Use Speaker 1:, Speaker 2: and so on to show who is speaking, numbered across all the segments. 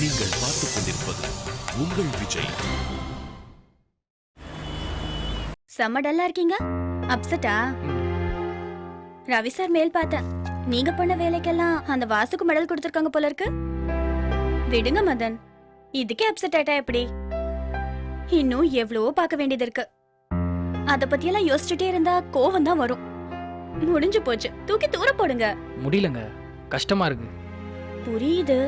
Speaker 1: நீங்கள் பார்த்துக் கொண்டிருப்பது உங்கள் விஜய்.
Speaker 2: செம்ம டல்லா இருக்கீங்க. அப்செட்டா? ரவி சார் மேல் பார்த்தேன். நீங்க பண்ண வேலைக்கெல்லாம் அந்த வாசுக்கு மெடல் கொடுத்திருக்காங்க போல இருக்கு. விடுங்க மதன், இதுக்கே அப்செட் ஆயிட்டா எப்படி? இன்னும் எவ்வளவோ பார்க்க வேண்டியது இருக்கு. அத பத்தியெல்லாம் யோசிச்சுட்டே இருந்தா கோவம் தான் வரும். முடிஞ்சு போச்சு, தூக்கி தூர போடுங்க.
Speaker 3: முடியலங்க, கஷ்டமா இருக்கு.
Speaker 2: புரியுது,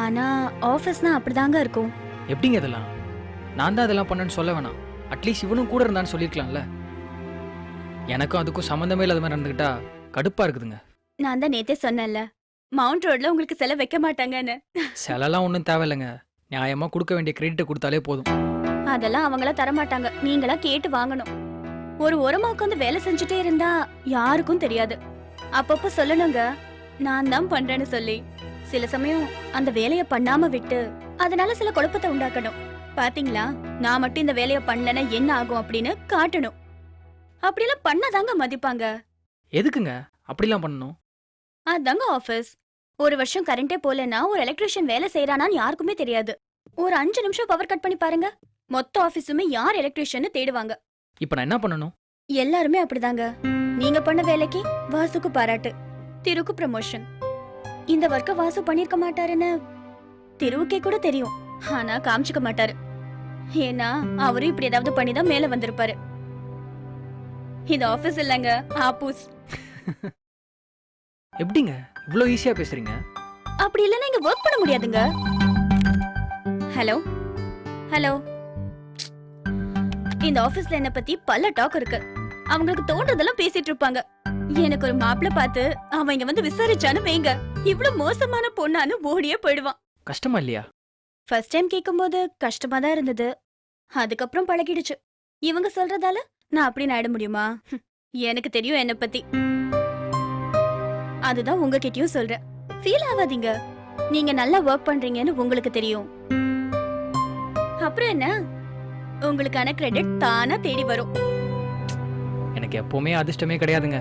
Speaker 2: ஆனா ஆபீஸ்னா அப்படிதாங்க இருக்கும்.
Speaker 3: எப்படிங்க இதெல்லாம்? நான் தான் இதெல்லாம் பண்ணேன்னு சொல்ல வேணாம். அட்லீஸ்ட் இவனும் கூட இருந்தான்னு சொல்லிருக்கலாம்ல. எனக்கும் அதுக்கும் சம்மந்தமே இல்லாத மாதிரி நடந்துக்கிட்டா கடுப்பா இருக்குதுங்க.
Speaker 2: நான் தான் நேத்தே சொன்னேன்ல, மவுண்ட் ரோட்ல உங்களுக்கு செலவு வைக்க மாட்டாங்கன்னு.
Speaker 3: செலலாம் ஒன்றும் தேவையில்லைங்க. நியாயமா கொடுக்க வேண்டிய கிரெடிட்டை கொடுத்தாலே போதும்.
Speaker 2: அதெல்லாம் அவங்களா தரமாட்டாங்க, நீங்களா கேட்டு வாங்கணும். ஒரு ஓரமா உட்காந்து வேலை செஞ்சுட்டே இருந்தா யாருக்கும் தெரியாது. அப்பப்போ சொல்லணுங்க, நான் தான் பண்றேன்னு சொல்லி. சில சமயம் அந்த வேலைய பண்ணாம விட்டு அதனால சில குழப்பத்தை உண்டாக்கணும். பாத்தீங்களா, நான் மட்டும் இந்த வேலைய பண்ணலன்னா என்ன ஆகும் அப்படின்னு காட்டணும். அப்படியெல்லாம் பண்ணாதாங்க மதிப்பாங்க.
Speaker 3: எதுக்குங்க அப்படிலாம் பண்ணணும்?
Speaker 2: அதாங்க ஆபீஸ். ஒரு வருஷம் கரண்டே போலன்னா ஒரு எலக்ட்ரிஷியன் வேலை செய்யறானான்னு யாருக்குமே தெரியாது. ஒரு 5 நிமிஷம் பவர் கட் பண்ணி பாருங்க, மொத்த ஆபீஸுமே யார் எலக்ட்ரிஷியன் தேடுவாங்க.
Speaker 3: இப்ப நான் என்ன பண்ணணும்?
Speaker 2: எல்லாருமே அப்படிதாங்க. நீங்க பண்ண வேலைக்கு வாசுக்கு பாராட்டு, திருக்கு ப்ரமோஷன். இந்த வர்க்க வாசு பண்ணிருக்க மாட்டாருன்னு திருவுக்கே கூட தெரியும், ஆனா காமிச்சுக்க மாட்டாரு. ஏன்னா அவரும் இப்படி ஏதாவது பண்ணிதான் மேல வந்திருப்பாரு. இது ஆபீஸ் இல்லங்க, ஆபூஸ்.
Speaker 3: எப்படிங்க இவ்வளோ ஈஸியா பேசுறீங்க?
Speaker 2: அப்படி இல்லைன்னா இங்க ஒர்க் பண்ண முடியாதுங்க. ஹலோ ஹலோ, இந்த ஆபீஸ்ல என்ன பத்தி பல டாக் இருக்கு. அவங்களுக்கு தோன்றதெல்லாம் பேசிட்டு இருப்பாங்க. எனக்கு ஒரு மாப்பிள்ள பார்த்து அவன் இங்க வந்து விசாரிச்சான்னு வைங்க, இவ்வளவு மோசமான பொண்ணான்னு ஓடியே போயிடுவான்.
Speaker 3: கஷ்டமா இல்லையா?
Speaker 2: ஃபர்ஸ்ட் டைம் கேட்கும்போது கஷ்டமா தான் இருந்தது. அதுக்கப்புறம் பழகிடுச்சு. இவங்க சொல்றதால நான் அப்படி ஆயிட முடியுமா? எனக்கு தெரியும் என்ன பத்தி. அதுதான் உங்ககிட்டயும் சொல்றேன். ஃபீல் ஆகாதீங்க, நீங்க நல்லா ஒர்க் பண்றீங்கன்னு உங்களுக்கு தெரியும். அப்புறம் என்ன, உங்களுக்கான கிரெடிட் தானா தேடி வரும்.
Speaker 3: எனக்கு எப்பவுமே அதிர்ஷ்டமே கிடையாதுங்க.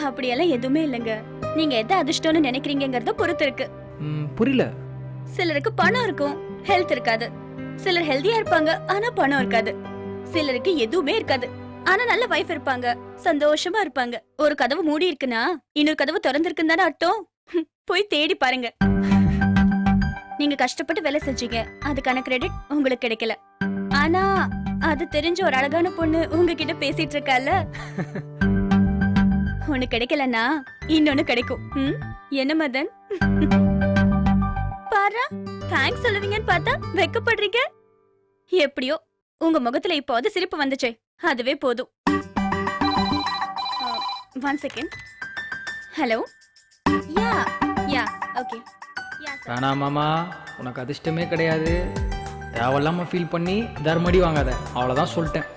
Speaker 2: அப்படியெல்லாம் எதுவுமே இல்லைங்க. நீங்க எதை அதிர்ஷ்டம்னு நினைக்கிறீங்கங்கறத பொறுத்து இருக்கு.
Speaker 3: புரியல.
Speaker 2: சிலருக்கு பணம் இருக்கும், ஹெல்த் இருக்காது. சிலர் ஹெல்தியா இருப்பாங்க, ஆனா பணம் இருக்காது. சிலருக்கு எதுவுமே இருக்காது, ஆனா நல்ல வைஃப் இருப்பாங்க, சந்தோஷமா இருப்பாங்க. ஒரு கதவு மூடி இருக்குன்னா இன்னொரு கதவு திறந்திருக்குன்னு தானே அர்த்தம். போய் தேடி பாருங்க. நீங்க கஷ்டப்பட்டு வேலை செஞ்சீங்க, அதுக்கான கிரெடிட் உங்களுக்கு கிடைக்கல. ஆனா அது தெரிஞ்ச ஒரு அழகான பொண்ணு உங்ககிட்ட பேசிட்டு இருக்கால, ஒண்ணு கிடைக்கலன்னா இன்னொன்னு கிடைக்கும். என்ன மதன்? பாரா, தேங்க்ஸ் சொல்லுவீங்கன்னு பார்த்தா வெக்கப்படுறீங்க. எப்படியோ உங்க முகத்துல இப்போது சிரிப்பு வந்துச்சே, அதுவே போதும். 1 செகண்ட். ஹலோ, யா யா ஓகே.
Speaker 3: வேணா மாமா, உனக்கு அதிர்ஷ்டமே கிடையாது. தேவையில்லாம ஃபீல் பண்ணி தர்மடி வாங்காத, அவ்வளவுதான் சொல்லிட்டேன்.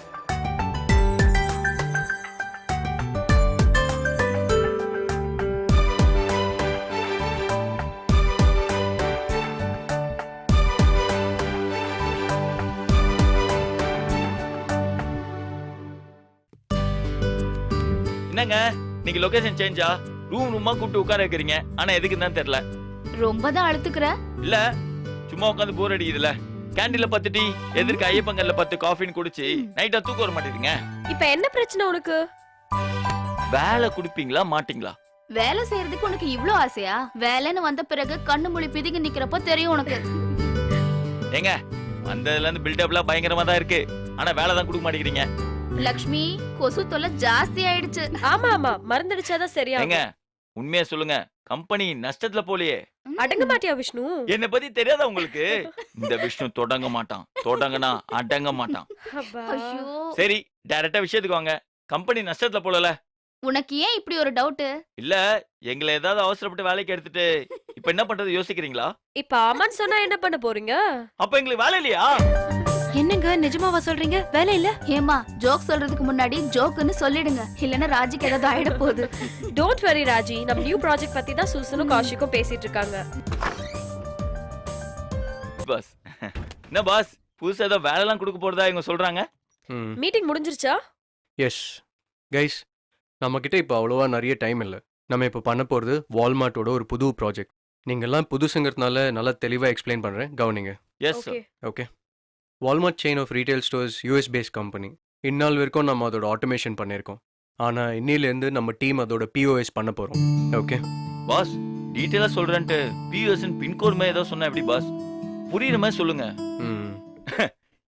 Speaker 4: என்னங்க நீங்க லொகேஷன் சேஞ்சா? ரூமா கூப்பிட்டு உட்கார வைக்கிறீங்க, ஆனா எதுக்குன்னு தான் தெரியல.
Speaker 5: ரொம்ப தான் அழுத்துக்கிற.
Speaker 4: இல்ல சும்மா உட்காந்து போர் அடிக்குதுல. கேண்டீன்ல 10 டீ, எதிர்க்க ஐயப்பங்கல்ல 10 காஃபின்னு குடிச்சு நைட்டா தூக்கம் வர மாட்டேங்குதுங்க.
Speaker 5: இப்ப என்ன பிரச்சனை உனக்கு?
Speaker 4: வேலை குடுப்பீங்களா மாட்டீங்களா?
Speaker 5: வேலை செய்யறதுக்கு உனக்கு இவ்ளோ ஆசையா? வேலைன்னு வந்த பிறகு கண்ணு மொழி பிதுங்கி நிக்கிறப்ப தெரியும் உனக்கு.
Speaker 4: ஏங்க வந்ததுல இருந்து பில்டப்லாம் பயங்கரமா தான் இருக்கு, ஆனா வேலை தான் கொடுக்க மாட்டேங்கிறீங்க.
Speaker 5: லக்ஷ்மி, கொசு தொல்லை ஜாஸ்தி ஆயிடுச்சு.
Speaker 6: ஆமா ஆமா, மறந்துடுச்சாதான் சரியா.
Speaker 4: ஏங்க உண்மையா சொல்லுங்க, கம்பெனி நஷ்டத்துல போலியே.
Speaker 6: அடங்க மாட்டியா விஷ்ணு?
Speaker 4: என்ன பத்தி தெரியாதா உங்களுக்கு? இந்த விஷ்ணு தொடங்க மாட்டான், தொடங்கனா அடங்க மாட்டான்.
Speaker 5: ஐயோ,
Speaker 4: சரி டைரக்டா விஷயத்துக்கு வாங்க. கம்பெனி நஷ்டத்துல போலல.
Speaker 5: உனக்கு ஏன் இப்படி ஒரு டவுட்?
Speaker 4: இல்ல எங்களை ஏதாவது அவசரப்பட்டு வேலைக்கு எடுத்துட்டு இப்ப என்ன பண்றது யோசிக்கிறீங்களா?
Speaker 6: இப்ப ஆமான்னு சொன்னா என்ன பண்ண போறீங்க?
Speaker 4: அப்ப எங்களுக்கு வேலை இல்லையா?
Speaker 6: என்னங்க நிஜமாவா சொல்றீங்க? வேலை இல்ல?
Speaker 5: ஏமா, ஜோக் சொல்றதுக்கு முன்னாடி ஜோக்குன்னு சொல்லிடுங்க, இல்லன்னா ராஜிக்கு ஏதாவது ஆயிட போகுது.
Speaker 6: டோன்ட் வரி ராஜி, நம்ம நியூ ப்ராஜெக்ட் பத்தி தான் சுசுனும் கௌஷிக்கும் பேசிட்டு இருக்காங்க.
Speaker 4: பாஸ் என்ன பாஸ், புதுசா ஏதோ வேலை எல்லாம் கொடுக்க போறதா இவங்க சொல்றாங்க.
Speaker 6: மீட்டிங் முடிஞ்சிருச்சா?
Speaker 7: எஸ் கைஸ், நம்மக்கிட்ட இப்போ அவ்வளோவா நிறைய டைம் இல்லை. நம்ம இப்போ பண்ண போகிறது வால்மார்ட்டோட ஒரு புது ப்ராஜெக்ட். நீங்கள்லாம் புதுசுங்கிறதுனால நல்லா தெளிவாக எக்ஸ்பிளைன் பண்ணுறேன், கவனிங்க.
Speaker 4: Yes
Speaker 6: okay
Speaker 7: okay. Walmart chain of retail stores US based company. இந்நாள் வரைக்கும் நம்ம அதோட ஆட்டோமேஷன் பண்ணியிருக்கோம். ஆனால் இன்னிலேருந்து நம்ம டீம் அதோட பிஓஎஸ் பண்ண போகிறோம். ஓகே.
Speaker 4: பாஸ் டீட்டெயிலா சொல்றேன்ட்டு பியூஎஸ் பின்கோட் மாதிரி ஏதோ சொன்னா எப்படி பாஸ்? புரியுற மாதிரி சொல்லுங்க.
Speaker 7: ம்.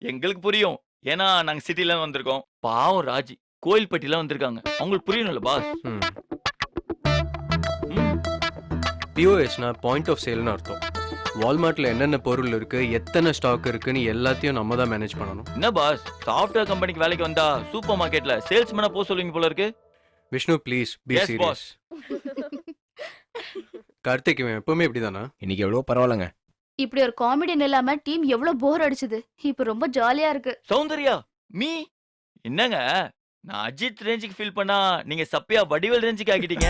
Speaker 4: எங்களுக்கு புரியும், ஏன்னா நாங்க சிட்டில வந்திருக்கோம். பாவம் ராஜி கோயில்பட்டியில வந்திருக்காங்க, அவங்களுக்கு புரியணும்ல பாஸ்.
Speaker 7: ம்.
Speaker 4: ம்.
Speaker 7: பிஓஎஸ்னா பாயிண்ட் ஆஃப் சேல்னு அர்த்தம். வால்மார்ட்டில் என்னென்ன பொருள் இருக்குது, எத்தனை ஸ்டாக் இருக்குன்னு எல்லாத்தையும் நம்ம தான் மேனேஜ் பண்ணணும்.
Speaker 4: என்ன பாஸ், சாஃப்ட்வேர் கம்பெனிக்கு வேலைக்கு வந்தா சூப்பர் மார்க்கெட்ல சேல்ஸ்மேனா போக சொல்லுவீங்க போல இருக்கு.
Speaker 7: Vishnu please be
Speaker 4: Yes,
Speaker 7: serious. Karthik இவன் எப்பவுமே இப்படி தானா?
Speaker 8: இன்னைக்கு எவ்வளோ பரவாயில்லங்க.
Speaker 5: இப்படி ஒரு காமெடியன் இல்லாம டீம் எவ்வளவு போர் அடிச்சது. இப்ப ரொம்ப ஜாலியா இருக்கு.
Speaker 4: சௌந்தர்யா மீ என்னங்க, நான் அஜித் ரேஞ்சுக்கு ஃபீல் பண்ணா நீங்க சப்பியா வடிவேல் ரேஞ்சுக்கு ஆக்கிட்டீங்க.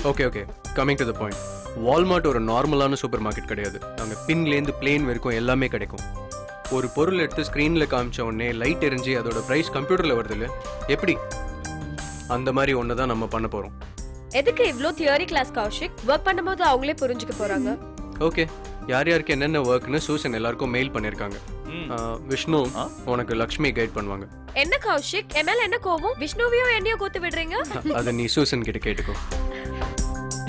Speaker 7: Okay okay, coming to the point. Walmart ஒரு நார்மலான சூப்பர் மார்க்கெட் கிடையாது. அங்கே பின்லேருந்து பிளேன் வரைக்கும் எல்லாமே கிடைக்கும். ஒரு பொருள் எடுத்து ஸ்க்ரீனில் காமிச்ச உடனே லைட் எரிஞ்சு அதோட ப்ரைஸ் கம்ப்யூட்டரில் வருதுல்ல, எப்படி? அந்த மாதிரி ஒன்று தான் நம்ம பண்ண போகிறோம்.
Speaker 6: எதுக்கு இவ்ளோ தியரி கிளாஸ் கௌஷிக்? ஒர்க் பண்ணும்போது அவங்களே புரிஞ்சுக்க போறாங்க.
Speaker 7: ஓகே, யார் யாருக்கு என்னென்ன ஒர்க்னு சூசன் எல்லாருக்கும் மெயில் பண்ணியிருக்காங்க.
Speaker 4: ம்.
Speaker 7: விஷ்ணு
Speaker 4: ஆ?
Speaker 7: உனக்கு லக்ஷ்மி கைட் பண்ணுவாங்க.
Speaker 6: என்ன கௌஷிக், என் மேல என்ன கோவம்? விஷ்ணுவையும் என்னையும் கோத்து விடுறீங்க?
Speaker 7: அதை நீ சூசன் கிட்ட கேட்டுக்கோ.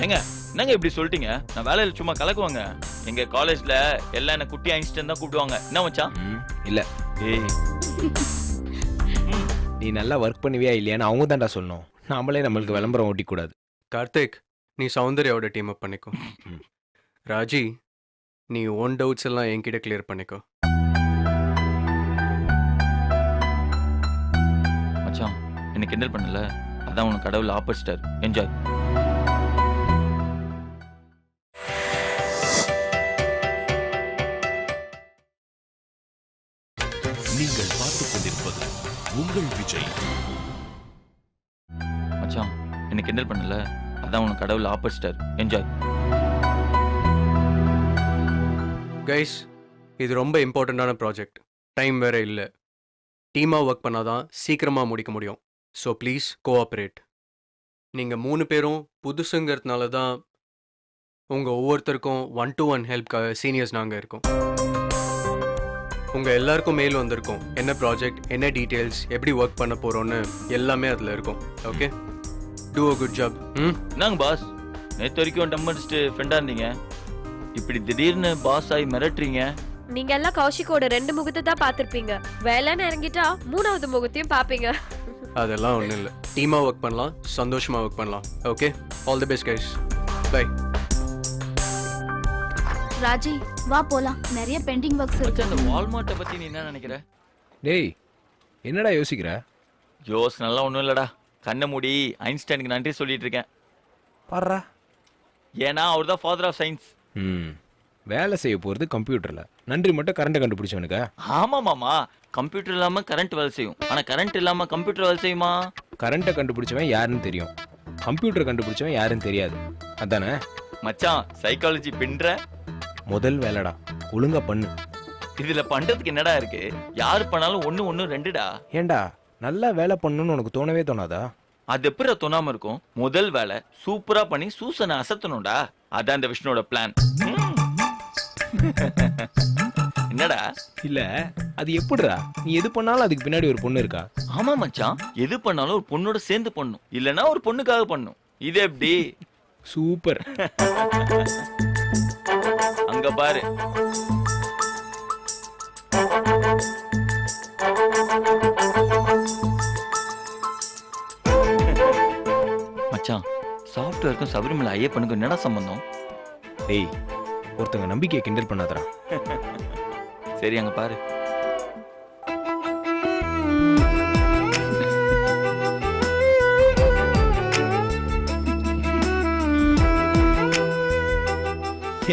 Speaker 4: ஏங்க என்னங்க இப்படி சொல்லிட்டீங்க? நான் வேலையில சும்மா கலக்குவாங்க. எங்க காலேஜ்ல எல்லாம் என்ன குட்டி ஐன்ஸ்டைன் தான் கூப்பிடுவாங்க. என்ன மச்சான்?
Speaker 8: இல்ல,
Speaker 4: ஏய்
Speaker 8: நீ நல்லா ஒர்க் பண்ணுவியா இல்லையான்னு அவங்க தான்டா சொல்லணும். நாமளே நம்மளுக்கு விளம்பரம் ஓட்டிக்கூடாது.
Speaker 7: கார்த்திக், நீ சௌந்தர்யாவோட டீம் அப் பண்ணிக்கோ.
Speaker 8: ம்.
Speaker 7: ராஜி, நீ ஓன் டவுட்ஸ் எல்லாம் என்கிட்ட கிளியர் பண்ணிக்கோ.
Speaker 4: மச்சான் என்ன கிண்டல் பண்ணல, அதான் உனக்கு கடவுள் ஆப்போசிட்டார். என்ஜாய்.
Speaker 1: நீங்கள் பார்த்துக் கொண்டிருப்பது உங்கள் விஜய்.
Speaker 4: மச்சான் என்ன கிண்டல் பண்ணல, அதான் உனக்கு கடவுள் ஆப்போசிட்டார். என்ஜாய்.
Speaker 7: கைஸ், இது ரொம்ப இம்பார்ட்டண்ட்டான ப்ராஜெக்ட். டைம் வேற இல்லை. டீமாக ஒர்க் பண்ணாதான் சீக்கிரமாக முடிக்க முடியும். So please cooperate. நீங்கள் 3 பேரும் புதுசுங்கிறதுனால தான் உங்கள் ஒவ்வொருத்தருக்கும் 1-to-1 ஹெல்ப்காக சீனியர்ஸ் நாங்கள் இருக்கோம். உங்கள் எல்லாருக்கும் மெயில் வந்திருக்கோம். என்ன ப்ராஜெக்ட், என்ன டீட்டெயில்ஸ், எப்படி ஒர்க் பண்ண போகிறோன்னு எல்லாமே அதில் இருக்கும். Okay, do a good job. ம்.
Speaker 4: என்னங்க பாஸ், நேற்று வரைக்கும் டம் அடிச்சுட்டு ஃப்ரெண்டா இருந்தீங்க, இப்படி திடீர்னு பாஸ் ஆகி மிரட்டுறீங்க.
Speaker 6: நீங்க எல்லாம் கௌஷிக்கோட 2 முகத்தை தான் பாத்திருப்பீங்க. வேலைன்னு இறங்கிட்டா 3வது முகத்தையும் பாப்பீங்க.
Speaker 7: அதெல்லாம் ஒன்றும் இல்லை. டீமாக ஒர்க் பண்ணலாம், சந்தோஷமாக ஒர்க் பண்ணலாம். Okay, all the best guys. Bye.
Speaker 5: Raji வா போலாம், நிறைய பெண்டிங் ஒர்க்ஸ் இருக்கு.
Speaker 4: மச்சான் அந்த வால்மார்ட்டை பத்தி நீ என்ன நினைக்கிற?
Speaker 8: டேய், என்னடா யோசிக்கிற?
Speaker 4: ஜோஸ் நல்லா ஒன்றும் இல்லடா, கண்ணை மூடி ஐன்ஸ்டைனுக்கு நன்றி சொல்லிட்டு இருக்கேன்.
Speaker 8: பாடுறா.
Speaker 4: ஏன்னா அவர் தான் ஃபாதர் ஆஃப் சயின்ஸ்.
Speaker 8: வேலை செய்ய போகிறது கம்ப்யூட்டரில். நன்றி மட்டும் கரண்ட்டை கண்டுபிடிச்சவனுக்கா?
Speaker 4: ஆமா மாமா, கம்ப்யூட்டர் இல்லாம கரண்ட் வேலை செய்யும், ஆனா கரண்ட் இல்லாம கம்ப்யூட்டர் வேலை செய்யுமா?
Speaker 8: கரண்ட்டை கண்டுபிடிச்சவன் யாருன்னு தெரியும், கம்ப்யூட்டர் கண்டுபிடிச்சவன் யாருன்னு தெரியாது. அதானே
Speaker 4: மச்சான் சைக்காலஜி பின்ற
Speaker 8: முதல் வேலைடா. ஒழுங்கா பண்ணு.
Speaker 4: இதுல பண்றதுக்கு என்னடா இருக்கு? யாரு பண்ணாலும் 1 1 2டா.
Speaker 8: ஏண்டா நல்லா வேலை பண்ணணும்னு உனக்கு தோணவே தோணாதா?
Speaker 4: அது எப்படி தோணாம இருக்கும்? முதல் வேலை சூப்பரா பண்ணி சூசனை அசத்தணும்டா. அதான் இந்த விஷ்ணுவோட பிளான். என்னடா?
Speaker 8: இல்ல, அது எப்படிடா? நீ எது பண்ணாலும் அதுக்கு பின்னாடி ஒரு பொண்ணு இருக்கா?
Speaker 4: ஆமா மச்சான், எது பண்ணாலும் ஒரு பொண்ணோட சேர்ந்து பண்ணும், இல்லனா ஒரு பொண்ணுக்காக பண்ணும். இது எப்படி?
Speaker 8: சூப்பர்.
Speaker 4: அங்க பாரு. மச்சான், சாஃப்ட்வேருக்கும் சபரிமலை ஐயப்பனுக்கும் என்னடா சம்பந்தம்?
Speaker 8: டேய், ஒருத்தங்க நம்பிக்கையை கிண்டல் பண்ணாதடா.
Speaker 4: சரி அங்க பாரு.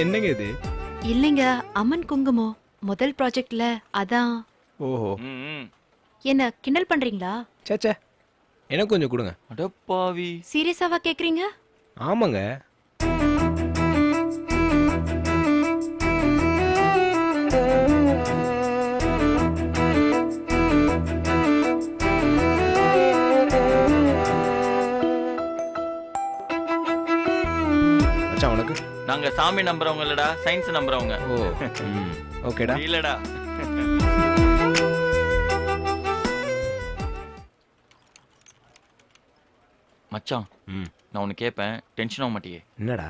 Speaker 8: என்னங்க இது?
Speaker 9: இல்லைங்க, அம்மன் குங்குமம் முதல் ப்ராஜெக்ட்ல அதான்.
Speaker 8: ஓஹோ,
Speaker 4: ம்.
Speaker 9: என்ன கிண்டல் பண்றீங்களா?
Speaker 8: சேச்சே, எனக்கு கொஞ்சம் கொடுங்க.
Speaker 4: அடப்பாவி.
Speaker 9: சீரியஸாவா கேக்குறீங்க?
Speaker 8: ஆமாங்க. மச்சான் உனக்கு
Speaker 4: சாமி நம்புறவங்க இல்லடா, சயின்ஸ் நம்புறவங்க.
Speaker 8: ஓ ஓகேடா.
Speaker 4: இல்லடா. மச்சான், நான் உனக்கு கேட்பேன், டென்ஷன் ஆக மாட்டியே?
Speaker 8: என்னடா?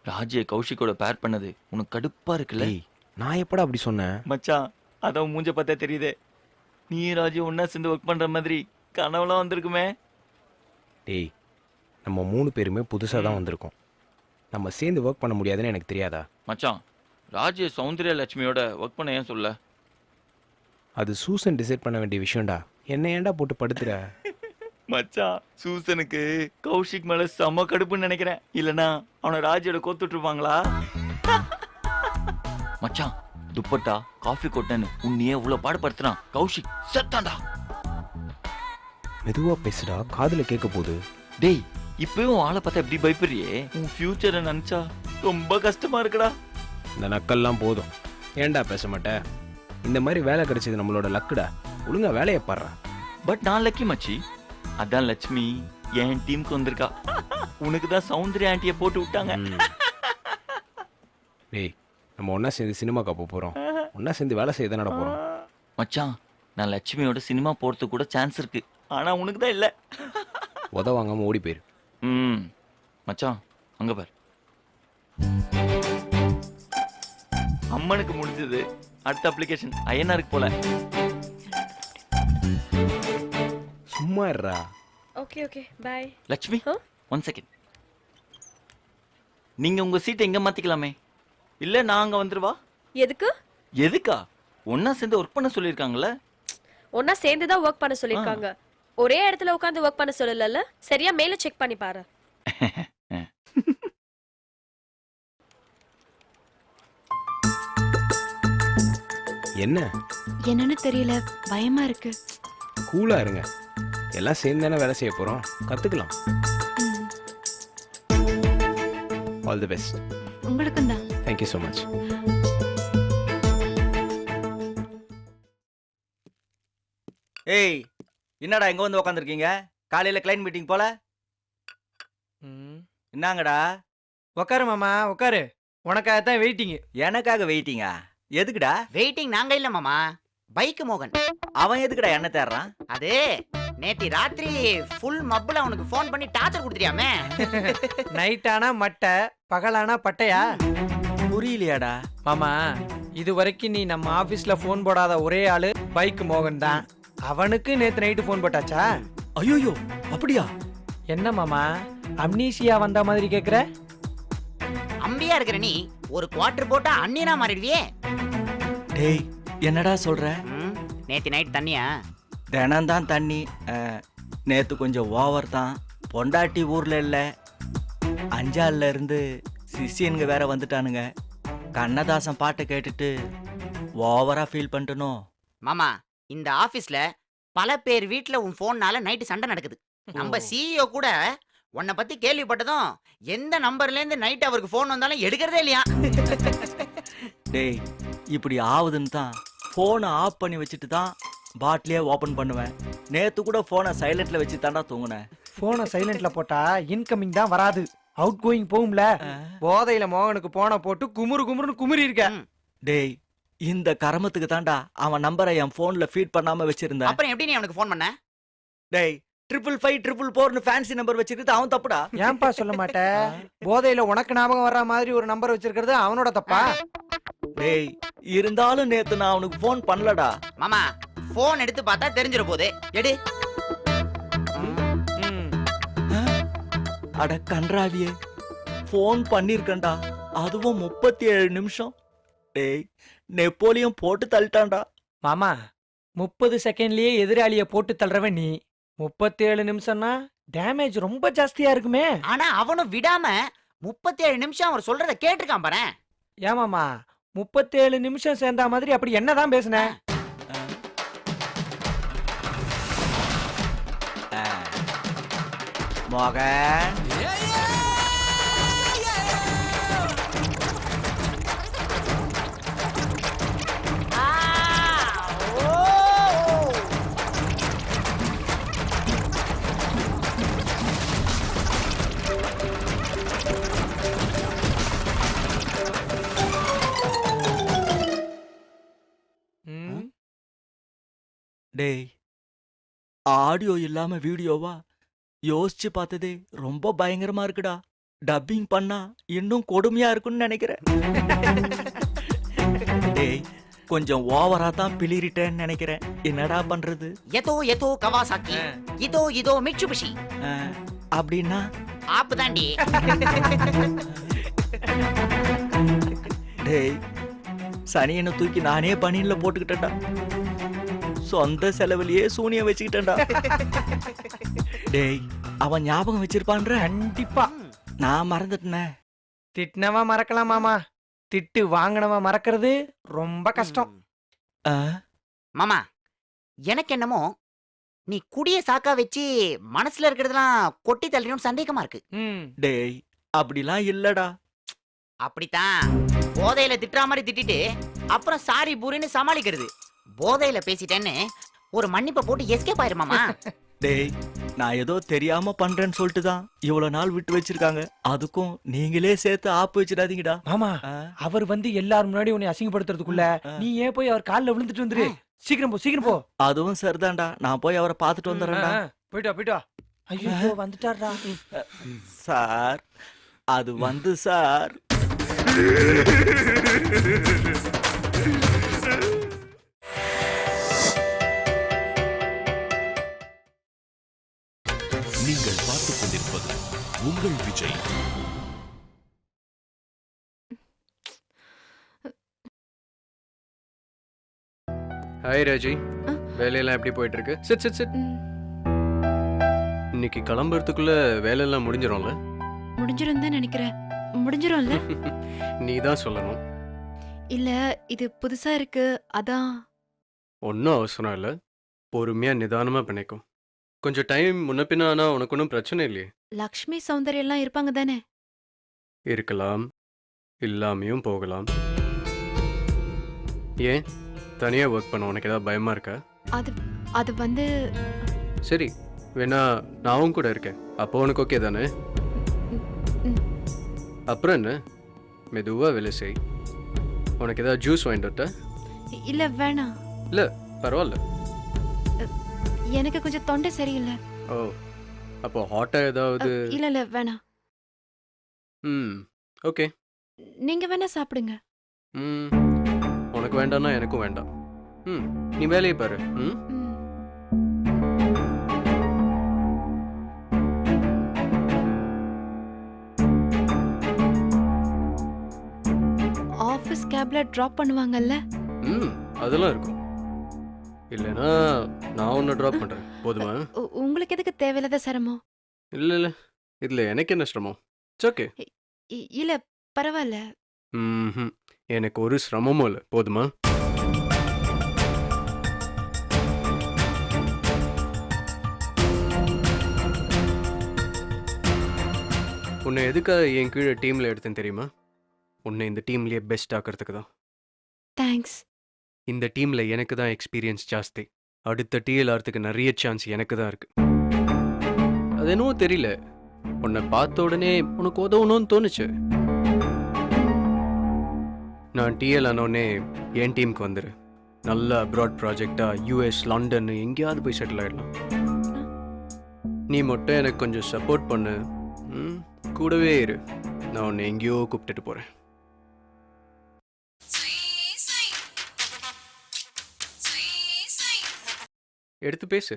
Speaker 4: ராஜியை கௌஷிக்கோட பேர் பண்ணது உனக்கு கடுப்பா இருக்குல்ல?
Speaker 8: நான் எப்படா அப்படி சொன்னேன்?
Speaker 4: மச்சான், அதான் மூஞ்ச பார்த்தா தெரியுதே. நீ ராஜி ஒன்னா சேர்ந்து ஒர்க் பண்ற மாதிரி கனவுலாம் வந்திருக்குமே.
Speaker 8: டேய், நம்ம 3 பேருமே புதுசாக தான் வந்திருக்கோம். நம்ம சேர்ந்து ஒர்க் பண்ண முடியாதுன்னு எனக்கு தெரியாதா?
Speaker 4: மச்சான், ராஜியை சௌந்தர்யா லட்சுமியோட ஒர்க் பண்ண ஏன் சொல்ல?
Speaker 8: அது சூசன் டிசைட் பண்ண வேண்டிய விஷயம்டா. என்ன ஏன்டா போட்டு படுத்துற?
Speaker 4: மச்சான், சூசனுக்கு கௌஷிக் மேல செம கடுப்புன்னு நினைக்கிறேன். இல்லனா அவனை ராஜியோட கோத்துட்டு இருப்பாங்களா? மச்சான், துப்பட்டா காஃபி கொட்டன்னு உன்னையே இவ்வளவு பாடுபடுத்துறான். கௌஷிக் செத்தான்டா.
Speaker 8: மெதுவா பேசுடா, காதுல கேட்க போகுது.
Speaker 4: டேய், இப்பயும் ஆளை பார்த்தா எப்படி பயப்படுறியே? உன் ஃபியூச்சரை நினைச்சா ரொம்ப கஷ்டமா இருக்குடா.
Speaker 8: இந்த நக்கல்லாம் போதும். ஏன்டா பேச மாட்டேன்? இந்த மாதிரி வேலை கிடைச்சது நம்மளோட லக்குடா. ஒழுங்கா வேலையை பாடுறா.
Speaker 4: பட் நான் லக்கி மச்சி. அதான் லட்சுமி என் டீமுக்கு வந்திருக்கா. உனக்கு தான் சௌந்தர்யா ஆண்டியை போட்டு விட்டாங்க.
Speaker 8: டேய், நம்ம ஒண்ணா சேர்ந்து சினிமாக்கு போக போறோம். ஒண்ணா சேர்ந்து வேலை செய்ய தானடா போறோம்.
Speaker 4: மச்சான், நான் லட்சுமியோட சினிமா போறதுக்கு கூட சான்ஸ் இருக்கு. ஆனா உனக்கு தான் இல்ல.
Speaker 8: வாங்காம ஓடி போயிரு.
Speaker 4: மச்சான், அங்க பார். அம்மனுக்கு முடிஞ்சது. அடுத்த அப்ளிகேஷன் ஐயனாருக்கு போல.
Speaker 8: சும்மா இருடா.
Speaker 6: Okay okay bye.
Speaker 4: Lakshmi, 1 second. நீங்க உங்க சீட்டை எங்க மாத்திக்கலாமே? இல்ல நான் அங்க வந்துருவா?
Speaker 6: எதுக்கு?
Speaker 4: எதுக்கா? ஒன்னா சேர்ந்து ஒர்க் பண்ண சொல்லிருக்காங்கல்ல?
Speaker 6: ஒன்னா சேர்ந்து தான் ஒர்க் பண்ண சொல்லிருக்காங்க. ஒரே இடத்துல உட்கார்ந்து ஒர்க் பண்ண சொல்லலல்ல? சரியா மேல செக் பண்ணி பாரு.
Speaker 8: என்ன?
Speaker 9: என்னன்னு தெரியல, பயமா இருக்கு.
Speaker 8: கூலா இருங்க. எல்லாம் சேர்ந்து தானே வேலை செய்ய போறோம். கத்துக்கலாம். All the best.
Speaker 9: உங்களுக்கும் தான்.
Speaker 8: Thank you so much.
Speaker 10: ஏய், என்னடா இங்க வந்து உக்காந்துருக்கீங்க? காலையில கிளைண்ட் மீட்டிங் போல? என்னங்கடா?
Speaker 3: உக்காரு மாமா, உக்காரு. உனக்காக தான் வெயிட்டிங்.
Speaker 10: எனக்காக வெயிட்டிங்கா? எதுக்குடா
Speaker 11: வெயிட்டிங்? நாங்க இல்ல மாமா, பைக் மோகன்.
Speaker 10: அவன் எதுக்குடா என்ன தேடுறான்?
Speaker 11: அது நேத்தி ராத்திரி ஃபுல் மப்புல அவனுக்கு ஃபோன் பண்ணி டார்ச்சர் கொடுத்துறியாமே.
Speaker 3: நைட் ஆனா மட்டை, பகலானா பட்டையா?
Speaker 10: புரியலையாடா
Speaker 3: மாமா, இது வரைக்கும் நீ நம்ம ஆபீஸ்ல போன் போடாத ஒரே ஆளு பைக் மோகன் தான். அவனுக்கு நேத்து நைட்டு போன் போட்டாச்சா?
Speaker 10: ஐயோ, அப்படியா?
Speaker 3: என்ன மாமா, அம்னீசியா வந்த மாதிரி கேக்குற?
Speaker 11: அம்பியா இருக்கிற நீ ஒரு குவார்டர் போட்டா அண்ணினா மாறிடுவியே.
Speaker 10: டேய், என்னடா சொல்ற?
Speaker 11: நேத்தி நைட் தண்ணியா?
Speaker 10: தினம் தான் தண்ணி. நேத்து கொஞ்சம் ஓவர் தான். பொண்டாட்டி ஊர்ல இல்ல, அஞ்சால்ல இருந்து சிஷியனுங்க வேற வந்துட்டானுங்க. கண்ணதாசன் பாட்டை கேட்டுட்டு ஓவரா ஃபீல் பண்ணிட்டனோ.
Speaker 11: மாமா, இந்த ஆபீஸ்ல பல பேர் வீட்ல உன் போன்னால நைட்டு சண்டை நடக்குது. நம்ம சிஇஓ கூட உன்னை பத்தி கேள்விப்பட்டதும் எந்த நம்பர்ல இருந்து நைட் அவருக்கு போன் வந்தாலும் எடுக்கிறதே இல்லையா.
Speaker 10: டேய், இப்படி ஆகுதுன்னு தான் போனை ஆஃப் பண்ணி வச்சுட்டு தான் பாட்டிலே ஓபன் பண்ணுவேன். நேத்து கூட போனை சைலண்ட்ல வச்சு தாண்டா தூங்குனேன்.
Speaker 3: போனை சைலண்ட்ல போட்டா இன்கமிங் தான் வராது, அவுட் கோயிங் போகும்ல. போதையில மோகனுக்கு போனை போட்டு குமுறு குமுறுன்னு குமுறி இருக்க.
Speaker 10: டேய், இந்த கரமத்துக்கு தாண்டா அவன் நம்பரை என் போன்ல ஃபீட் பண்ணாம வச்சிருந்தேன்.
Speaker 11: அப்புறம் எப்படி நீ அவனுக்கு போன் பண்ண?
Speaker 10: டேய், 55544 ஃபேன்சி நம்பர் வச்சிருக்கிறது அவன் தப்புடா.
Speaker 3: ஏன்பா சொல்ல மாட்டேன்? போதையில உனக்கு ஞாபகம் வர்ற மாதிரி ஒரு நம்பர் வச்சிருக்கிறது அவனோட தப்பா?
Speaker 10: டேய், இருந்தாலும் நேத்து நான் அவனுக்கு போன் பண்ணலடா.
Speaker 11: மாமா, போன் எடுத்து பார்த்தா தெரிஞ்சிர போதே. எடு.
Speaker 10: அட கன்றாவியே, போன் பண்ணிருக்கேன்டா. அதுவும் 37 நிமிஷம். டேய், நெப்போலியன் போட்டு தள்ளிட்டான்டா.
Speaker 3: மாமா, 30 செகண்ட்லயே எதிராளிய போட்டு தள்ளுறவன் நீ. 37 நிமிஷம்னா டேமேஜ் ரொம்ப ஜாஸ்தியா இருக்குமே.
Speaker 11: ஆனா அவனும் விடாம 37 நிமிஷம் அவர் சொல்றத கேட்டிருக்கான் பாரு.
Speaker 3: ஏமாமா, 37 நிமிஷம் சேர்ந்த மாதிரி அப்படி என்னதான் பேசுன?
Speaker 10: மோகன், டேய் ஆடியோ இல்லாம வீடியோவா யோசிச்சு பார்த்ததே ரொம்ப பயங்கரமா இருக்குடா. டப்பிங் பண்ணா இன்னும் கொடுமையா இருக்கும்னு நினைக்கிறேன். டேய் கொஞ்சம் ஓவரா தான் பிளிரிட்டேன்னு நினைக்கிறேன். என்னடா பண்றது?
Speaker 11: எதோ எதோ கவாசாக்கி இதோ இதோ மிட்சுபிஷி
Speaker 10: அப்படின்னா
Speaker 11: ஆப்பு தாண்டி.
Speaker 10: டேய் சனியனை தூக்கி நானே பனியில போட்டுக்கிட்டேன்டா. சொந்த செலவுலயே சூனியம் வச்சுக்கிட்டேன்டா. டேய் அவன் ஞாபகம் வச்சிருப்பான்ற.
Speaker 8: கண்டிப்பா.
Speaker 10: நான் மறந்துட்டேனே.
Speaker 8: திட்டினவன் மறக்கலாம் மாமா, திட்டு வாங்கினவன் மறக்கிறது ரொம்ப கஷ்டம்.
Speaker 11: மாமா எனக்கு என்னமோ நீ குடிய சாக்கா வச்சு மனசுல இருக்கிறதெல்லாம் கொட்டி தள்ளிடும் சந்தேகமா இருக்கு.
Speaker 10: டேய் அப்படிலாம் இல்லடா.
Speaker 11: அப்படித்தான் போதையில திட்டுற மாதிரி திட்டிட்டு அப்புறம் சாரி பூரின்னு சமாளிக்கிறது. போதையில பேசிட்டேன்னு ஒரு மன்னிப்பை போட்டு எஸ்கேப் ஆயிருமாமா.
Speaker 10: டேய் நான் ஏதோ தெரியாம பண்றேன்னு சொல்லிட்டு தான் இவ்வளவு நாள் விட்டு வச்சிருக்காங்க. அதுக்கும் நீங்களே சேர்த்து ஆப்பு வச்சிடாதீங்கடா.
Speaker 8: மாமா அவர் வந்து எல்லாரும் முன்னாடி உன்னை அசிங்கப்படுத்துறதுக்குள்ள நீ ஏன் போய் அவர் காலில் விழுந்துட்டு வந்துரு. சீக்கிரம் போ சீக்கிரம் போ.
Speaker 10: அதுவும் சரிதான்டா. நான் போய் அவரை பார்த்துட்டு வந்துடுறேன்டா.
Speaker 8: போயிட்டா. ஐயோ வந்துட்டாரா
Speaker 10: சார்? அது வந்து சார்
Speaker 1: நீங்கள் பார்த்துக் கொண்டிருப்பது உங்கள் விஜய்.
Speaker 7: ஹாய் ராஜி, வேலையெல்லாம் எப்படி போயிட்டு இருக்கு? Sit sit sit. இன்னைக்கு கிளம்புறதுக்குள்ள வேலையெல்லாம் முடிஞ்சிடும்ல?
Speaker 9: முடிஞ்சிரும் தான் நினைக்கிறேன். முடிஞ்சிரும்ல?
Speaker 7: நீ தான் சொல்லணும்.
Speaker 9: இல்ல இது புதுசா இருக்கு அதான்.
Speaker 7: ஒன்றும் அவசரம் இல்லை, பொறுமையா நிதானமா பண்ணிக்கும். கொஞ்சம் டைம் முன்ன பின்ன ஆனா உனக்கு ஒன்றும் பிரச்சனை இல்லையே.
Speaker 9: லக்ஷ்மி சௌந்தர்யம் எல்லாம் இருப்பாங்க தானே?
Speaker 7: இருக்கலாம், இல்லாமையும் போகலாம். ஏன் தனியா ஒர்க் பண்ண உனக்கு ஏதாவது பயமா இருக்கா?
Speaker 9: அது அது வந்து
Speaker 7: சரி, வேணா நானும் கூட இருக்கேன். அப்போ உனக்கு ஓகே தானே? அப்புறம் என்ன, மெதுவா வேலை செய். உனக்கு ஏதாவது ஜூஸ் வாங்கிட்டு வரட்டா?
Speaker 9: இல்ல வேணாம்.
Speaker 7: இல்லை பரவாயில்ல.
Speaker 9: எனக்கு கொஞ்சம் தொண்டை சரியில்லை.
Speaker 7: ஓ, அப்போ ஹாட்டா ஏதாவது?
Speaker 9: இல்ல இல்ல வேணாம்.
Speaker 7: ஓகே.
Speaker 9: நீங்க வேணா சாப்பிடுங்க.
Speaker 7: உனக்கு வேண்டாம்னா எனக்கும் வேண்டாம். நீ வேலையை பாரு.
Speaker 9: ஆபீஸ் கேப்ல டிராப் பண்ணுவாங்கல்ல?
Speaker 7: அதெல்லாம் இருக்கும். இல்லைன்னா நான் ஒன்று ட்ராப் பண்ணுறேன், போதுமா?
Speaker 9: உங்களுக்கு எதுக்கு தேவையில்லாத சிரமம்?
Speaker 7: இல்லை இல்லை, இதில் எனக்கு என்ன சிரமம்? It's okay.
Speaker 9: இல்ல பரவாயில்ல.
Speaker 7: எனக்கு ஒரு சிரமமும் இல்லை, போதுமா? உன்னை எதுக்காக என் கீழே டீமில் எடுத்தேன்னு தெரியுமா? உன்னை இந்த டீம்லேயே பெஸ்ட் ஆக்கிறதுக்கு தான்.
Speaker 9: தேங்க்ஸ்.
Speaker 7: இந்த டீமில் எனக்கு தான் எக்ஸ்பீரியன்ஸ் ஜாஸ்தி. அடுத்த டிஎல்ஆர்த்துக்கு நிறைய சான்ஸ் எனக்கு தான் இருக்கு. அது என்னவோ தெரியல, உன்னை பார்த்த உடனே உனக்கு உதவணும்னு தோணுச்சு. நான் டிஎல் ஆனோடனே என் டீமுக்கு வந்துரு. நல்ல அப்ராட் ப்ராஜெக்டாக யூஎஸ், லண்டன் எங்கேயாவது போய் செட்டில் ஆகிடலாம். நீ மட்டும் எனக்கு கொஞ்சம் சப்போர்ட் பண்ணு. கூடவே இரு, நான் உன்னை எங்கேயோ கூப்பிட்டுட்டு போகிறேன். எடுத்து பேசு.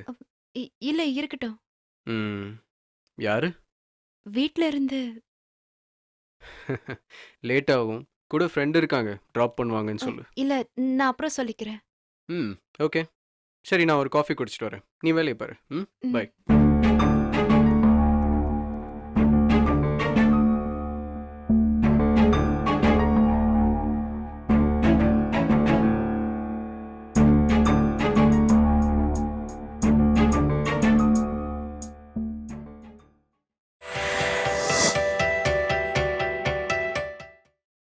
Speaker 9: இல்ல இருக்கட்டும்.
Speaker 7: யாரு?
Speaker 9: வீட்ல இருந்து.
Speaker 7: லேட் ஆகும், கூட ஃப்ரெண்ட் இருக்காங்க, ட்ராப் பண்ணுவாங்கன்னு சொல்லு.
Speaker 9: இல்ல நான் அப்புறம் சொல்லிக்கிறேன்.
Speaker 7: ஓகே சரி, நான் ஒரு காஃபி குடிச்சிட்டு வரேன், நீ வேலையை பாரு. பை.